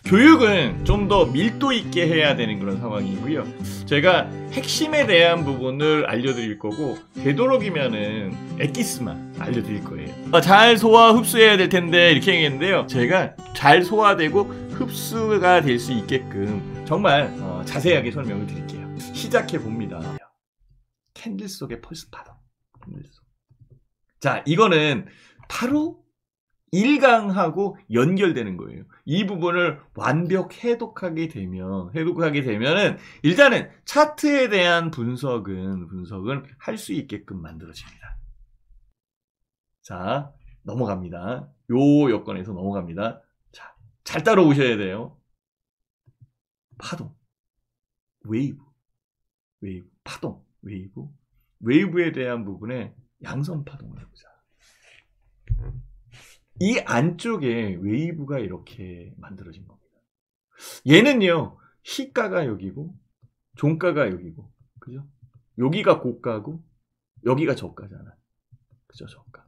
교육은 좀 더 밀도 있게 해야 되는 그런 상황이고요. 제가 핵심에 대한 부분을 알려드릴 거고 되도록이면은 엑기스만 알려드릴 거예요. 잘 소화 흡수해야 될 텐데 이렇게 얘기했는데요. 제가 잘 소화되고 흡수가 될 수 있게끔 정말 자세하게 설명을 드릴게요. 시작해 봅니다. 캔들 속의 펄스 파동. 자, 이거는 바로 1강하고 연결되는 거예요. 이 부분을 완벽 해독하게 되면은 일단은 차트에 대한 분석은 할 수 있게끔 만들어집니다. 자, 넘어갑니다. 요 여건에서 넘어갑니다. 자, 잘 따라오셔야 돼요. 파동, 웨이브, 파동, 웨이브에 대한 부분에 양선 파동을 해보자. 이 안쪽에 웨이브가 이렇게 만들어진 겁니다. 얘는요, 시가가 여기고, 종가가 여기고, 그죠? 여기가 고가고, 여기가 저가잖아. 그죠? 저가.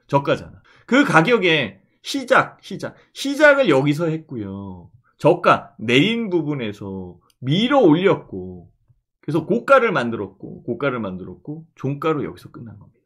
저가잖아. 그 가격에 시작을 여기서 했고요. 저가, 내린 부분에서 밀어 올렸고, 그래서 고가를 만들었고, 종가로 여기서 끝난 겁니다.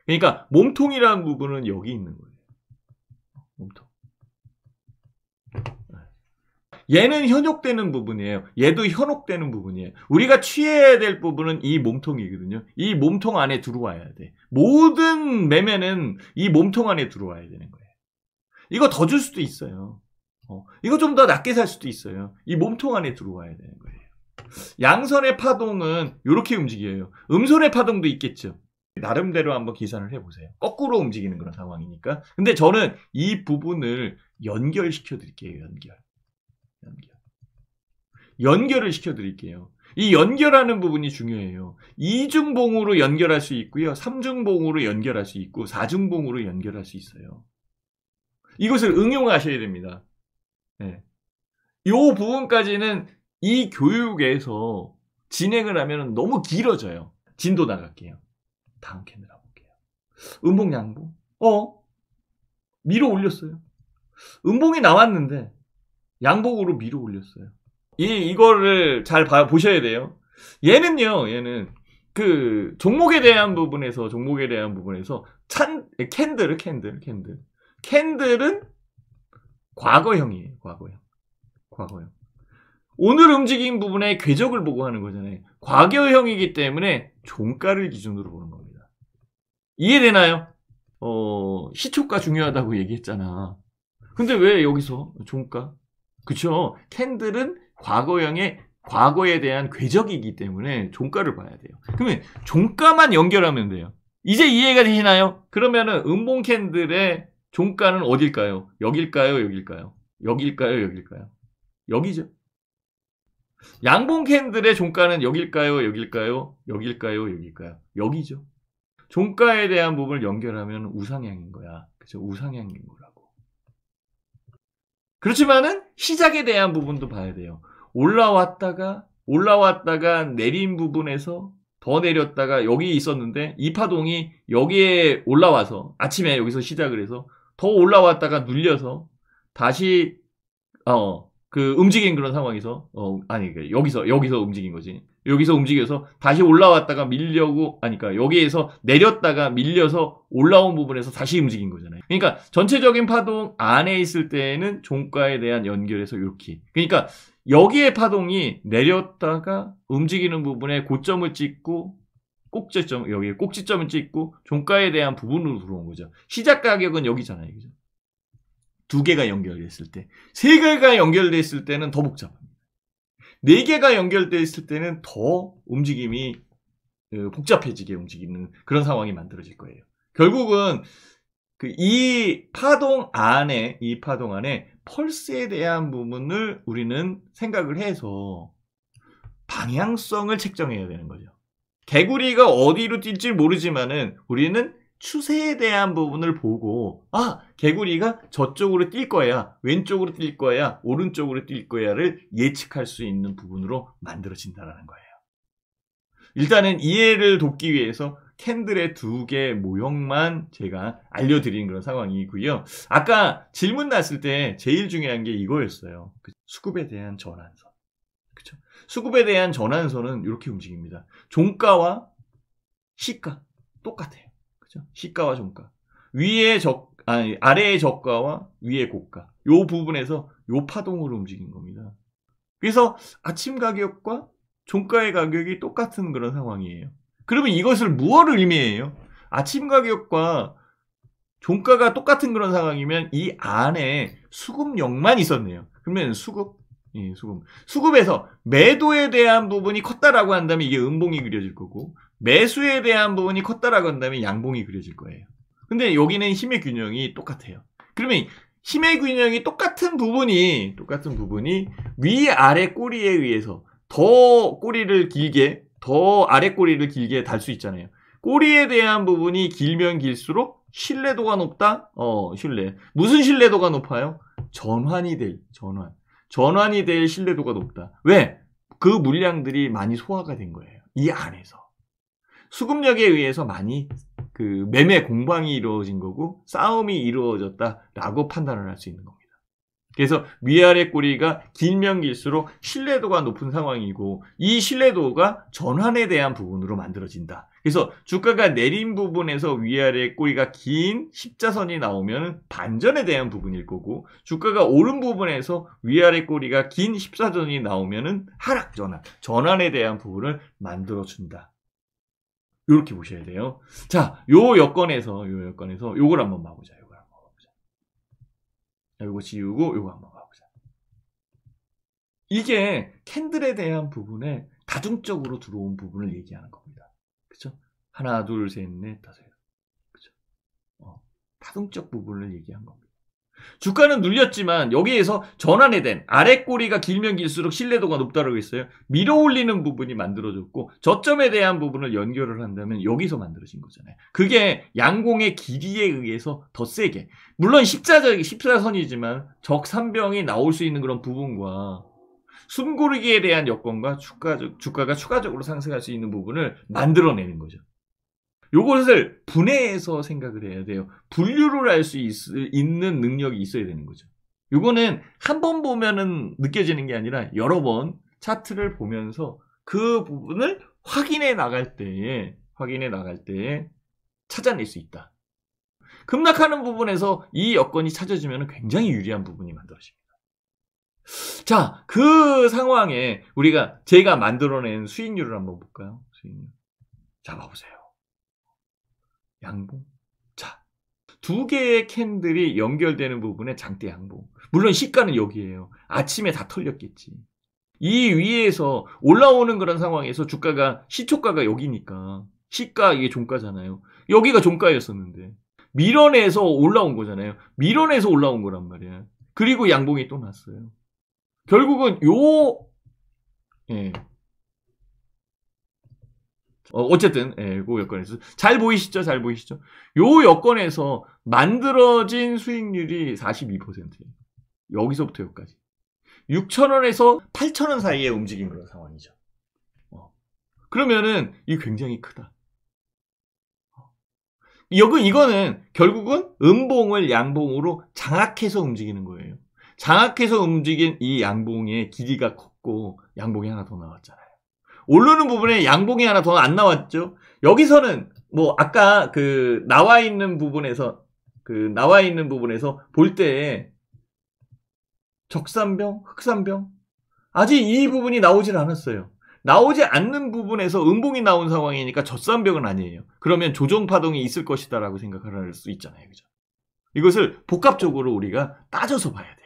그러니까 몸통이라는 부분은 여기 있는 거예요. 몸통. 얘는 현혹되는 부분이에요. 얘도 현혹되는 부분이에요. 우리가 취해야 될 부분은 이 몸통이거든요. 이 몸통 안에 들어와야 돼. 모든 매매는 이 몸통 안에 들어와야 되는 거예요. 이거 더 줄 수도 있어요. 이거 좀 더 낮게 살 수도 있어요. 이 몸통 안에 들어와야 되는 거예요. 양선의 파동은 이렇게 움직여요. 음선의 파동도 있겠죠. 나름대로 한번 계산을 해보세요. 거꾸로 움직이는 그런 상황이니까. 근데 저는 이 부분을 연결시켜 드릴게요. 연결을 시켜 드릴게요. 이 연결하는 부분이 중요해요. 2중봉으로 연결할 수 있고요. 3중봉으로 연결할 수 있고 4중봉으로 연결할 수 있어요. 이것을 응용하셔야 됩니다. 네. 이 부분까지는 이 교육에서 진행을 하면 너무 길어져요. 진도 나갈게요. 다음 캔들 볼게요. 음봉 양봉. 밀어 올렸어요. 음봉이 나왔는데 양봉으로 밀어 올렸어요. 이거를 잘 보셔야 돼요. 얘는 그 종목에 대한 부분에서 캔들은 과거형이에요. 과거형. 오늘 움직인 부분에 궤적을 보고 하는 거잖아요. 과거형이기 때문에 종가를 기준으로 보는 겁니다. 이해되나요? 시초가 중요하다고 얘기했잖아. 근데 왜 여기서 종가? 그쵸? 캔들은 과거에 대한 궤적이기 때문에 종가를 봐야 돼요. 그러면 종가만 연결하면 돼요. 이제 이해가 되시나요? 그러면은 음봉 캔들의 종가는 어딜까요? 여길까요? 여기죠. 양봉 캔들의 종가는 여길까요? 여기죠. 종가에 대한 부분을 연결하면 우상향인 거야. 그죠? 우상향인 거라고. 그렇지만은 시작에 대한 부분도 봐야 돼요. 올라왔다가 내린 부분에서 더 내렸다가 여기 있었는데 이 파동이 여기에 올라와서 아침에 여기서 시작을 해서 더 올라왔다가 눌려서 다시 그 움직인 그런 상황에서 여기서 움직인 거지. 여기서 움직여서 다시 올라왔다가 그러니까 여기에서 내렸다가 밀려서 올라온 부분에서 다시 움직인 거잖아요. 그러니까 전체적인 파동 안에 있을 때는 종가에 대한 연결에서 이렇게. 그러니까 여기에 파동이 내렸다가 움직이는 부분에 고점을 찍고 여기에 꼭지점을 찍고 종가에 대한 부분으로 들어온 거죠. 시작 가격은 여기잖아요. 그죠? 2개가 연결됐을 때, 3개가 연결됐을 때는 더 복잡합니다. 4개가 연결됐을 때는 더 움직임이 복잡해지게 움직이는 그런 상황이 만들어질 거예요. 결국은 이 파동 안에 펄스에 대한 부분을 우리는 생각을 해서 방향성을 책정해야 되는 거죠. 개구리가 어디로 뛸지 모르지만은 우리는 추세에 대한 부분을 보고 개구리가 저쪽으로 뛸 거야, 왼쪽으로 뛸 거야, 오른쪽으로 뛸 거야를 예측할 수 있는 부분으로 만들어진다는 거예요. 일단은 이해를 돕기 위해서 캔들의 두 개 모형만 제가 알려드린 그런 상황이고요. 아까 질문 났을 때 제일 중요한 게 이거였어요. 수급에 대한 전환선. 그쵸? 수급에 대한 전환선은 이렇게 움직입니다. 종가와 시가 똑같아요. 그죠? 시가와 종가. 아래의 저가와 위의 고가. 요 부분에서 요 파동으로 움직인 겁니다. 그래서 아침 가격과 종가의 가격이 똑같은 그런 상황이에요. 그러면 이것을 무엇을 의미해요? 아침 가격과 종가가 똑같은 그런 상황이면 이 안에 수급력만 있었네요. 그러면 수급에서 매도에 대한 부분이 컸다라고 한다면 이게 음봉이 그려질 거고, 매수에 대한 부분이 컸다라고 한다면 양봉이 그려질 거예요. 근데 여기는 힘의 균형이 똑같아요. 그러면 힘의 균형이 똑같은 부분이 위아래 꼬리에 의해서 더 아래 꼬리를 길게 달 수 있잖아요. 꼬리에 대한 부분이 길면 길수록 신뢰도가 높다? 신뢰. 무슨 신뢰도가 높아요? 전환이 될 신뢰도가 높다. 왜? 그 물량들이 많이 소화가 된 거예요. 이 안에서. 수급력에 의해서 많이 매매 공방이 이루어진 거고 싸움이 이루어졌다라고 판단을 할 수 있는 겁니다. 그래서 위아래 꼬리가 길면 길수록 신뢰도가 높은 상황이고 이 신뢰도가 전환에 대한 부분으로 만들어진다. 그래서 주가가 내린 부분에서 위아래 꼬리가 긴 십자선이 나오면 반전에 대한 부분일 거고 주가가 오른 부분에서 위아래 꼬리가 긴 십자선이 나오면 하락 전환에 대한 부분을 만들어준다. 이렇게 보셔야 돼요. 자, 요 여건에서 요걸 한번 봐보자. 요거 지우고 요거 한번 봐보자. 이게 캔들에 대한 부분에 다중적으로 들어온 부분을 얘기하는 겁니다. 그쵸? 하나, 둘, 셋, 넷, 다섯. 그쵸? 다중적 부분을 얘기한 겁니다. 주가는 눌렸지만 여기에서 전환이 된 아래 꼬리가 길면 길수록 신뢰도가 높다고 했어요. 밀어올리는 부분이 만들어졌고 저점에 대한 부분을 연결을 한다면 여기서 만들어진 거잖아요. 그게 양공의 길이에 의해서 더 세게, 물론 십자선이지만 적산병이 나올 수 있는 그런 부분과 숨고르기에 대한 여건과 주가가 추가적으로 상승할 수 있는 부분을 만들어내는 거죠. 요것을 분해해서 생각을 해야 돼요. 분류를 할 수 있는 능력이 있어야 되는 거죠. 요거는 한 번 보면은 느껴지는 게 아니라 여러 번 차트를 보면서 그 부분을 확인해 나갈 때에 찾아낼 수 있다. 급락하는 부분에서 이 여건이 찾아지면 굉장히 유리한 부분이 만들어집니다. 자, 그 상황에 제가 만들어낸 수익률을 한번 볼까요? 수익률. 자, 봐보세요. 양봉. 자, 두 개의 캔들이 연결되는 부분에 장대 양봉. 물론 시가는 여기에요. 아침에 다 털렸겠지. 이 위에서 올라오는 그런 상황에서 시초가가 여기니까 시가 이게 종가잖아요. 여기가 종가였었는데 밀어내서 올라온 거잖아요. 밀어내서 올라온 거란 말이야. 그리고 양봉이 또 났어요. 결국은 어쨌든 그 여건에서 잘 보이시죠? 요 여건에서 만들어진 수익률이 42%예요. 여기서부터 여기까지 6,000원에서 8,000원 사이에 움직인 그런 상황이죠. 그러면은 이게 굉장히 크다. 이거는 결국은 음봉을 양봉으로 장악해서 움직이는 거예요. 장악해서 움직인 이 양봉의 길이가 컸고 양봉이 하나 더 나왔잖아요. 오르는 부분에 양봉이 하나 더 안 나왔죠. 여기서는 아까 나와 있는 부분에서 볼 때 적산병, 흑산병 아직 이 부분이 나오질 않았어요. 나오지 않는 부분에서 음봉이 나온 상황이니까 젖산병은 아니에요. 그러면 조정파동이 있을 것이다라고 생각할 수 있잖아요. 그죠? 이것을 복합적으로 우리가 따져서 봐야 돼요.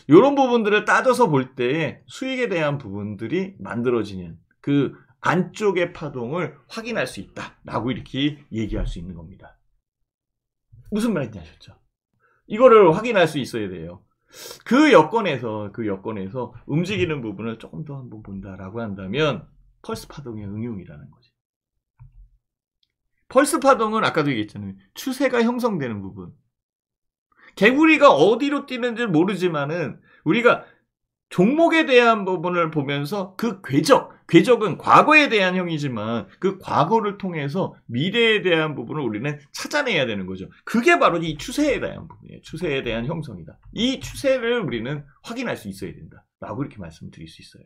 이런 부분들을 따져서 볼 때에 수익에 대한 부분들이 만들어지는 그 안쪽의 파동을 확인할 수 있다라고 이렇게 얘기할 수 있는 겁니다. 무슨 말인지 아셨죠? 이거를 확인할 수 있어야 돼요. 그 여건에서 움직이는 부분을 조금 더 한번 본다라고 한다면 펄스 파동의 응용이라는 거죠. 펄스 파동은 아까도 얘기했잖아요. 추세가 형성되는 부분. 개구리가 어디로 뛰는지 모르지만은 우리가 종목에 대한 부분을 보면서 그 궤적, 궤적은 과거에 대한 형이지만 그 과거를 통해서 미래에 대한 부분을 우리는 찾아내야 되는 거죠. 그게 바로 이 추세에 대한 부분이에요. 추세에 대한 형성이다. 이 추세를 우리는 확인할 수 있어야 된다. 라고 이렇게 말씀드릴 수 있어요.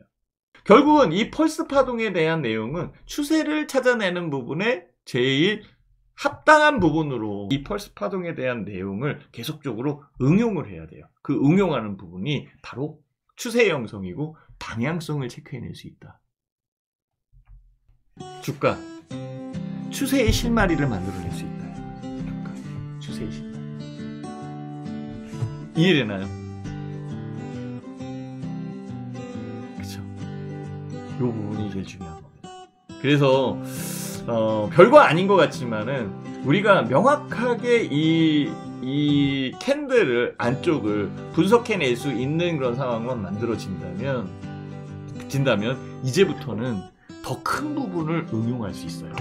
결국은 이 펄스 파동에 대한 내용은 추세를 찾아내는 부분에 제일 합당한 부분으로 이 펄스 파동에 대한 내용을 계속적으로 응용을 해야 돼요. 그 응용하는 부분이 바로 추세 형성이고 방향성을 체크해낼 수 있다. 주가, 추세의 실마리를 만들어낼 수 있다. 주가, 추세의 실마리. 이해되나요? 그쵸? 이 부분이 제일 중요한 겁니다. 그래서 별거 아닌 것 같지만은 우리가 명확하게 이 캔들을 안쪽을 분석해낼 수 있는 그런 상황만 만들어진다면 이제부터는 더 큰 부분을 응용할 수 있어요.